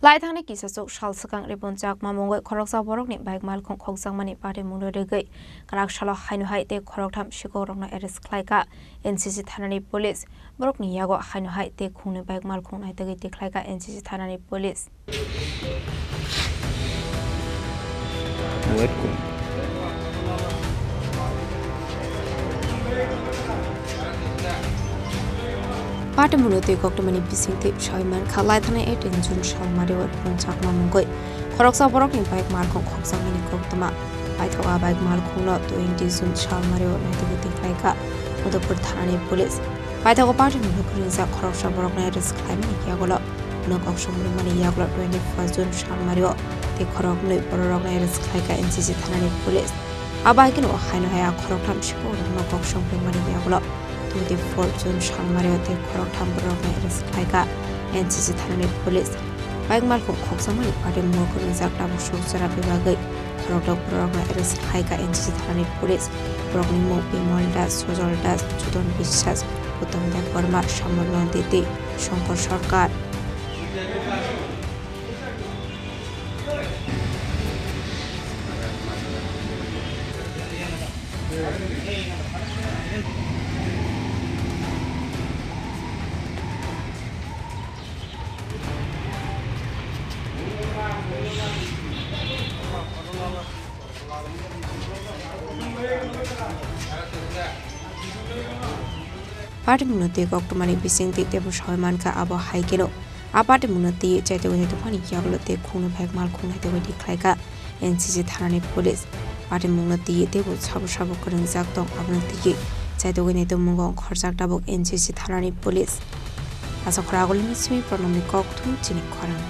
Khlaikha kisasuk shal sakang kwrwngjak mamungoi Khoroktham borokni bike Malkhung Khokmani Patimungo degai karak shalo hainu hai te Khoroktham Sikokno arrest Khlaikha NCC Thanani police borokni yago hainu hai te khungni bike Malkhung nai degai te Khlaikha NCC Thanani police Patimungo te Khokmani bising te Shaiman Khlaikha 18 June Shalmario kwrwngjak mamungoi Khoroktham borokni bike Malkhung Khokmani Khokhtama Paithoga bike Malkhung no 20 June Shalmario nai degai te Khlaikha Mudapur Thanani police Paithoga Patimungo kwrwngjak Khoroktham borokni arrest Khlaimani yagolo Nokok Shomrumani yagolo 21 June Shalmario te Khorokni borokni arrest Khlaikha NCC Thanani police Abaikin o hainu haya Khoroktham Sikokno Nokok Shomrumani yagolo 24 June Shalmario te Khoroktham borokni arrest Khlaikha NCC Thanani police bike Malkhung Khokmani Patimungo kwrwngjak tabuk sukjara bibagai Khoroktham borokni arrest Khlaikha NCC Thanani police borokni mung Bimal Das Sojol Das Judon Biswas Uttam Dev Verma Shamol Nanditi Shankar Sarkar Patimungo te Khokmani bising te tebu Shaiman ka abo haikeno Patimungo te chaitogni tofani yagolo te khungni bike Malkhung nai degai te Khlaikha NCC Thanani police Patimungo te tebu sabu kwrwngjak tong abno te chaitogni to mungong khorjak tabuk NCC Thanani police asa khoragol mismi pronomi Khokmani Chini Khorang